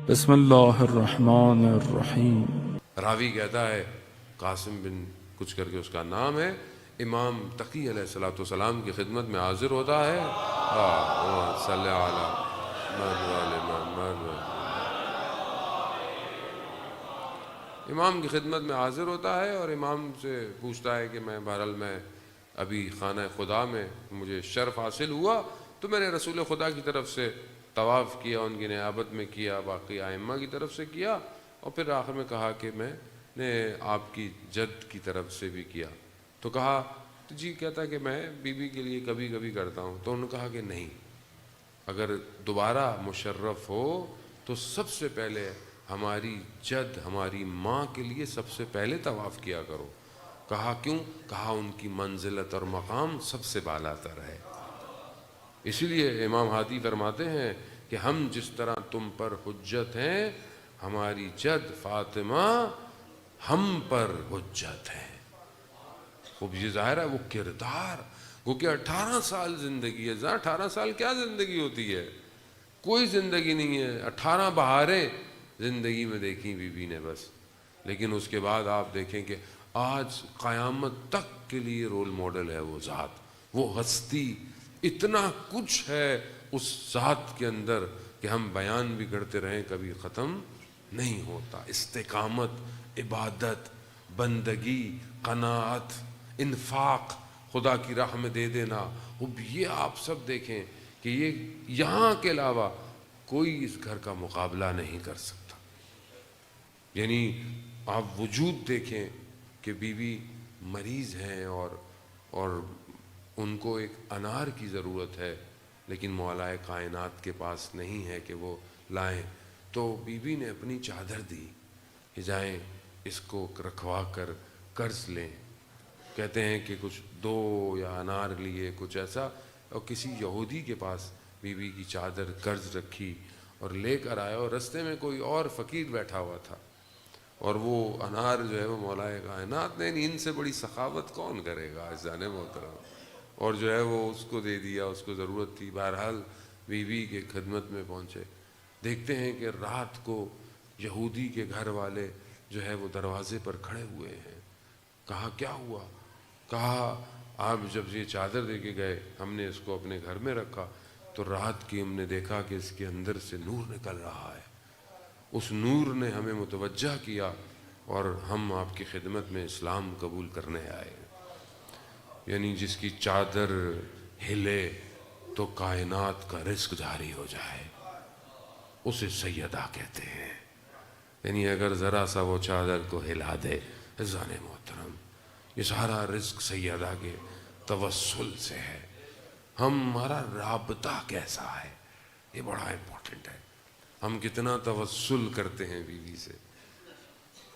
بسم اللہ الرحمن الرحیم۔ راوی کہتا ہے قاسم بن کچھ کر کے اس کا نام ہے، امام تقی علیہ الصلوۃ والسلام کی خدمت میں حاضر ہوتا ہے، صلی علی محمد، امام کی خدمت میں حاضر ہوتا ہے اور امام سے پوچھتا ہے کہ میں بہرحال میں ابھی خانہ خدا میں مجھے شرف حاصل ہوا تو میں نے رسول خدا کی طرف سے طواف کیا، ان کی نیابت میں کیا، باقی ائمہ کی طرف سے کیا، اور پھر آخر میں کہا کہ میں نے آپ کی جد کی طرف سے بھی کیا۔ تو کہا تو جی کہتا کہ میں بی کے لیے کبھی کبھی کرتا ہوں۔ تو انہوں نے کہا کہ نہیں، اگر دوبارہ مشرف ہو تو سب سے پہلے ہماری جد، ہماری ماں کے لیے سب سے پہلے طواف کیا کرو۔ کہا کیوں؟ کہا ان کی منزلت اور مقام سب سے بالا تر ہے، اسی لیے امام ہادی فرماتے ہیں کہ ہم جس طرح تم پر حجت ہیں، ہماری جد فاطمہ ہم پر حجت ہے۔ خوب یہ ظاہر ہے وہ کردار، وہ کہ 18 سال زندگی ہے، 18 سال کیا زندگی ہوتی ہے؟ کوئی زندگی نہیں ہے، 18 بہاریں زندگی میں دیکھی بی بی نے بس، لیکن اس کے بعد آپ دیکھیں کہ آج قیامت تک کے لیے رول ماڈل ہے وہ ذات، وہ ہستی، اتنا کچھ ہے اس ذات کے اندر کہ ہم بیان بھی کرتے رہیں کبھی ختم نہیں ہوتا۔ استقامت، عبادت، بندگی، قناعت، انفاق، خدا کی راہ میں دے دینا، اب یہ آپ سب دیکھیں کہ یہ یہاں کے علاوہ کوئی اس گھر کا مقابلہ نہیں کر سکتا۔ یعنی آپ وجود دیکھیں کہ بیوی مریض ہیں اور ان کو ایک انار کی ضرورت ہے، لیکن مولا کائنات کے پاس نہیں ہے کہ وہ لائیں، تو بیوی نے اپنی چادر دی کہ جائیں اس کو رکھوا کر قرض لیں۔ کہتے ہیں کہ کچھ 2 یا انار لیے کچھ ایسا، اور کسی یہودی کے پاس بیوی کی چادر قرض رکھی اور لے کر آیا، اور رستے میں کوئی اور فقیر بیٹھا ہوا تھا، اور وہ انار جو ہے وہ مولا کائنات نے، ان سے بڑی سخاوت کون کرے گا عزیزان محترم، اور جو ہے وہ اس کو دے دیا، اس کو ضرورت تھی۔ بہرحال بیوی کے خدمت میں پہنچے، دیکھتے ہیں کہ رات کو یہودی کے گھر والے جو ہے وہ دروازے پر کھڑے ہوئے ہیں۔ کہا کیا ہوا؟ کہا آپ جب یہ چادر دے کے گئے، ہم نے اس کو اپنے گھر میں رکھا تو رات کی ہم نے دیکھا کہ اس کے اندر سے نور نکل رہا ہے، اس نور نے ہمیں متوجہ کیا اور ہم آپ کی خدمت میں اسلام قبول کرنے آئے۔ یعنی جس کی چادر ہلے تو کائنات کا رزق جاری ہو جائے، اسے سیدہ کہتے ہیں۔ یعنی اگر ذرا سا وہ چادر کو ہلا دے، عزیزان محترم، یہ سارا رزق سیدہ کے توسل سے ہے۔ ہمارا رابطہ کیسا ہے، یہ بڑا امپورٹنٹ ہے، ہم کتنا توسل کرتے ہیں بیوی سے۔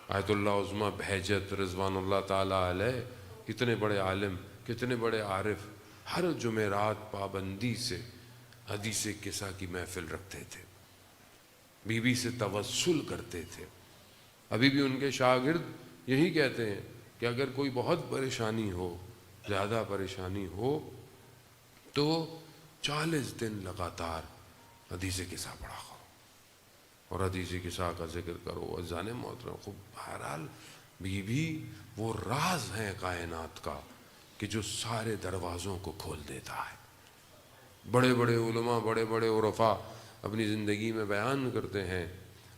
آیت اللہ عظمیٰ بہجت رضوان اللہ تعالیٰ علیہ، کتنے بڑے عالم، کتنے بڑے عارف، ہر جمعرات پابندی سے حدیث قصہ کی محفل رکھتے تھے، بیوی سے توسل کرتے تھے۔ ابھی بھی ان کے شاگرد یہی کہتے ہیں کہ اگر کوئی بہت پریشانی ہو، زیادہ پریشانی ہو، تو 40 دن لگاتار حدیث قصہ پڑھا کرو اور حدیث قصہ کا ذکر کرو۔ عزیزان محترم، خوب بہرحال بیوی وہ راز ہے کائنات کا کہ جو سارے دروازوں کو کھول دیتا ہے۔ بڑے بڑے علماء، بڑے بڑے عرفاء اپنی زندگی میں بیان کرتے ہیں،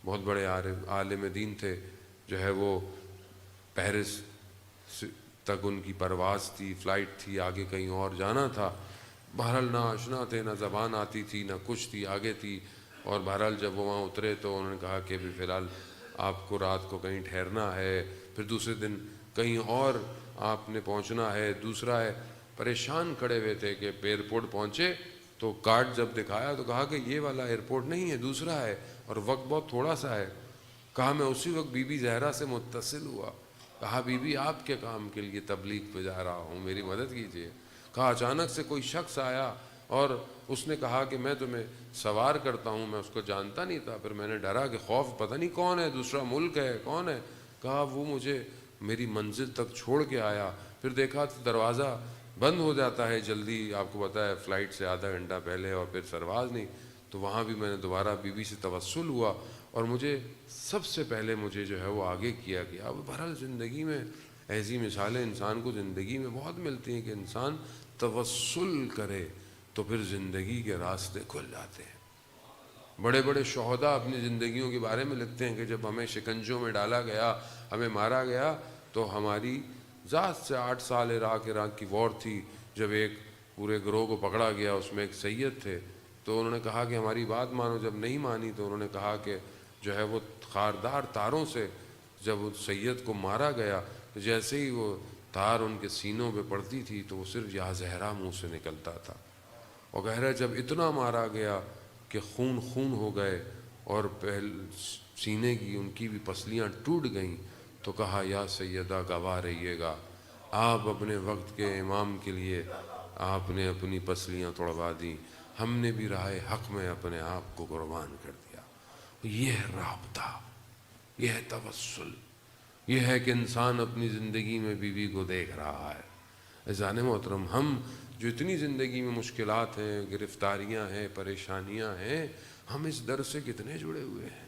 بہت بڑے عالم دین تھے، جو ہے وہ پیرس تک ان کی پرواز تھی، فلائٹ تھی، آگے کہیں اور جانا تھا، بہرحال نہ آشنا تھے، نہ زبان آتی تھی، نہ کچھ تھی، آگے تھی، اور بہرحال جب وہ وہاں اترے تو انہوں نے کہا کہ ابھی فی الحال آپ کو رات کو کہیں ٹھہرنا ہے، پھر دوسرے دن کہیں اور آپ نے پہنچنا ہے، دوسرا ہے۔ پریشان کھڑے ہوئے تھے کہ ایئرپورٹ پہنچے تو کارڈ جب دکھایا تو کہا کہ یہ والا ایئرپورٹ نہیں ہے، دوسرا ہے، اور وقت بہت تھوڑا سا ہے۔ کہا میں اسی وقت بی بی زہرا سے متصل ہوا، کہا بی بی آپ کے کام کے لیے تبلیغ پہ جا رہا ہوں، میری مدد کیجیے۔ کہا اچانک سے کوئی شخص آیا اور اس نے کہا کہ میں تمہیں سوار کرتا ہوں، میں اس کو جانتا نہیں تھا، پھر میں نے ڈرا کہ خوف، پتہ نہیں کون ہے، دوسرا ملک ہے، کون ہے۔ کہا وہ مجھے میری منزل تک چھوڑ کے آیا، پھر دیکھا تو دروازہ بند ہو جاتا ہے جلدی، آپ کو پتہ ہے فلائٹ سے آدھا گھنٹہ پہلے، اور پھر سرواز نہیں، تو وہاں بھی میں نے دوبارہ بی بی سے توسل ہوا اور مجھے سب سے پہلے مجھے جو ہے وہ آگے کیا گیا۔ اب بہرحال زندگی میں ایسی مثالیں انسان کو زندگی میں بہت ملتی ہیں کہ انسان توسل کرے تو پھر زندگی کے راستے کھل جاتے ہیں۔ بڑے بڑے شہداء اپنی زندگیوں کے بارے میں لکھتے ہیں کہ جب ہمیں شکنجوں میں ڈالا گیا، ہمیں مارا گیا، تو ہماری ذات سے 8 سال عراق کی وار تھی، جب ایک پورے گروہ کو پکڑا گیا، اس میں ایک سید تھے، تو انہوں نے کہا کہ ہماری بات مانو۔ جب نہیں مانی تو انہوں نے کہا کہ جو ہے وہ خاردار تاروں سے جب اس سید کو مارا گیا تو جیسے ہی وہ تار ان کے سینوں پہ پڑتی تھی تو وہ صرف یا زہرا منہ سے نکلتا تھا، اور کہہ رہے جب اتنا مارا گیا کہ خون خون ہو گئے اور سینے کی ان کی بھی پسلیاں ٹوٹ گئیں، تو کہا یا سیدہ گواہ رہیے گا، آپ اپنے وقت کے امام کے لیے آپ نے اپنی پسلیاں توڑوا دیں، ہم نے بھی راہ حق میں اپنے آپ کو قربان کر دیا۔ یہ ہے رابطہ، یہ ہے توسل، یہ ہے کہ انسان اپنی زندگی میں بیوی کو دیکھ رہا ہے۔ عزیزان محترم، ہم جو اتنی زندگی میں مشکلات ہیں، گرفتاریاں ہیں، پریشانیاں ہیں، ہم اس در سے کتنے جڑے ہوئے ہیں،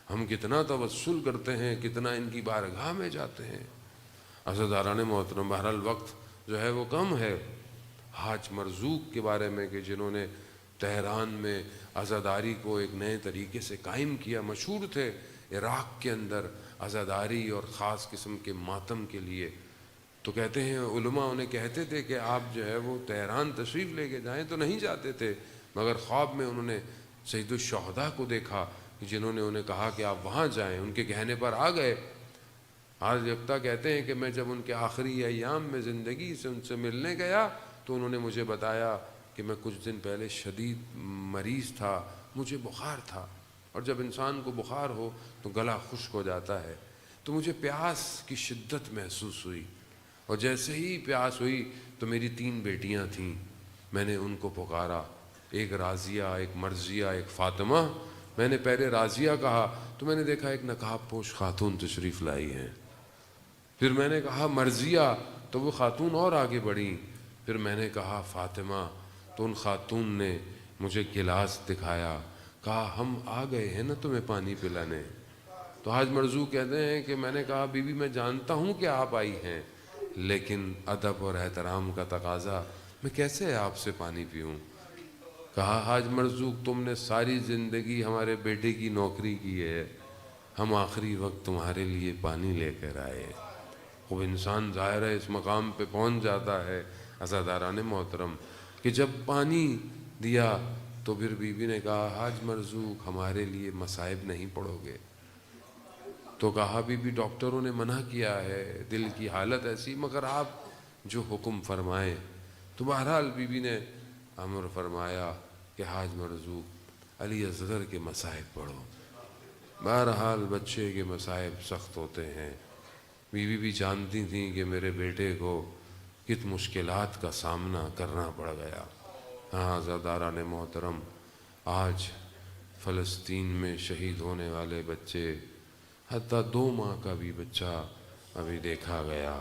ہم کتنا توسل کرتے ہیں، کتنا ان کی بارگاہ میں جاتے ہیں۔ عزیزان محترم، بہرحال وقت جو ہے وہ کم ہے۔ حاج مرزوق کے بارے میں کہ جنہوں نے تہران میں عزاداری کو ایک نئے طریقے سے قائم کیا، مشہور تھے عراق کے اندر عزاداری اور خاص قسم کے ماتم کے لیے، تو کہتے ہیں علماء انہیں کہتے تھے کہ آپ جو ہے وہ تہران تشریف لے کے جائیں، تو نہیں جاتے تھے، مگر خواب میں انہوں نے سید الشہداء کو دیکھا جنہوں نے انہیں کہا کہ آپ وہاں جائیں، ان کے کہنے پر آ گئے۔ آج یکتا کہتے ہیں کہ میں جب ان کے آخری ایام میں زندگی سے ان سے ملنے گیا تو انہوں نے مجھے بتایا کہ میں کچھ دن پہلے شدید مریض تھا، مجھے بخار تھا، اور جب انسان کو بخار ہو تو گلا خشک ہو جاتا ہے، تو مجھے پیاس کی شدت محسوس ہوئی، اور جیسے ہی پیاس ہوئی تو میری 3 بیٹیاں تھیں، میں نے ان کو پکارا، ایک راضیہ، ایک مرضیہ، ایک فاطمہ۔ میں نے پہلے راضیہ کہا تو میں نے دیکھا ایک نقاب پوش خاتون تشریف لائی ہیں، پھر میں نے کہا مرضیہ، تو وہ خاتون اور آگے بڑھیں، پھر میں نے کہا فاطمہ، تو ان خاتون نے مجھے گلاس دکھایا، کہا ہم آ گئے ہیں نا تمہیں پانی پلانے۔ تو حاج مرزوق کہتے ہیں کہ میں نے کہا بی بی میں جانتا ہوں کہ آپ آئی ہیں، لیکن ادب اور احترام کا تقاضا، میں کیسے آپ سے پانی پیوں؟ کہا حاج مرزوق تم نے ساری زندگی ہمارے بیٹے کی نوکری کی ہے، ہم آخری وقت تمہارے لیے پانی لے کر آئے۔ وہ انسان ظاہر ہے اس مقام پہ پہنچ جاتا ہے عزاداران محترم کہ جب پانی دیا تو پھر بی بی نے کہا حاج مرزوق ہمارے لیے مصائب نہیں پڑھو گے؟ تو کہا بی بی ڈاکٹروں نے منع کیا ہے، دل کی حالت ایسی، مگر آپ جو حکم فرمائیں۔ تو بہرحال بی بی نے امر فرمایا کہ حاج مرزوق علی اصغر کے مصائب پڑھو۔ بہرحال بچے کے مصائب سخت ہوتے ہیں، بیوی بھی جانتی تھیں کہ میرے بیٹے کو کت مشکلات کا سامنا کرنا پڑ گیا۔ ہاں عزاداران محترم، آج فلسطین میں شہید ہونے والے بچے، حتیٰ 2 ماہ کا بھی بچہ ابھی دیکھا گیا،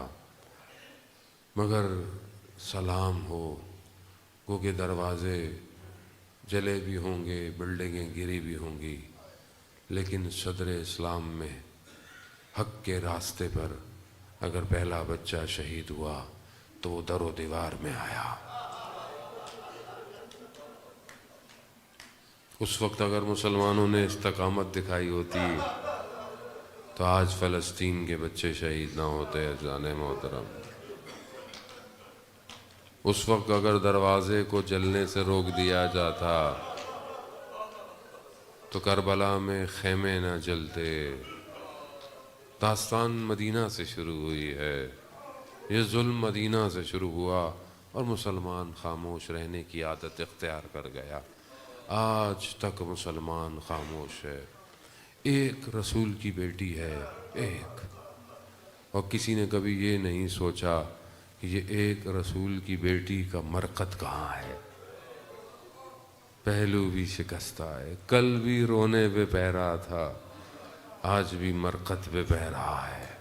مگر سلام ہو، گو کہ دروازے جلے بھی ہوں گے، بلڈنگیں گری بھی ہوں گی، لیکن صدر اسلام میں حق کے راستے پر اگر پہلا بچہ شہید ہوا تو وہ در و دیوار میں آیا۔ اس وقت اگر مسلمانوں نے استقامت دکھائی ہوتی تو آج فلسطین کے بچے شہید نہ ہوتے۔ عزیزان محترم، اس وقت اگر دروازے کو جلنے سے روک دیا جاتا تو کربلا میں خیمے نہ جلتے۔ داستان مدینہ سے شروع ہوئی ہے، یہ ظلم مدینہ سے شروع ہوا اور مسلمان خاموش رہنے کی عادت اختیار کر گیا۔ آج تک مسلمان خاموش ہے۔ ایک رسول کی بیٹی ہے، ایک، اور کسی نے کبھی یہ نہیں سوچا کہ یہ ایک رسول کی بیٹی کا مرقد کہاں ہے۔ پہلو بھی شکستہ ہے، کل بھی رونے پہ پہ رہا تھا، آج بھی مرقد پہ پہ رہا ہے۔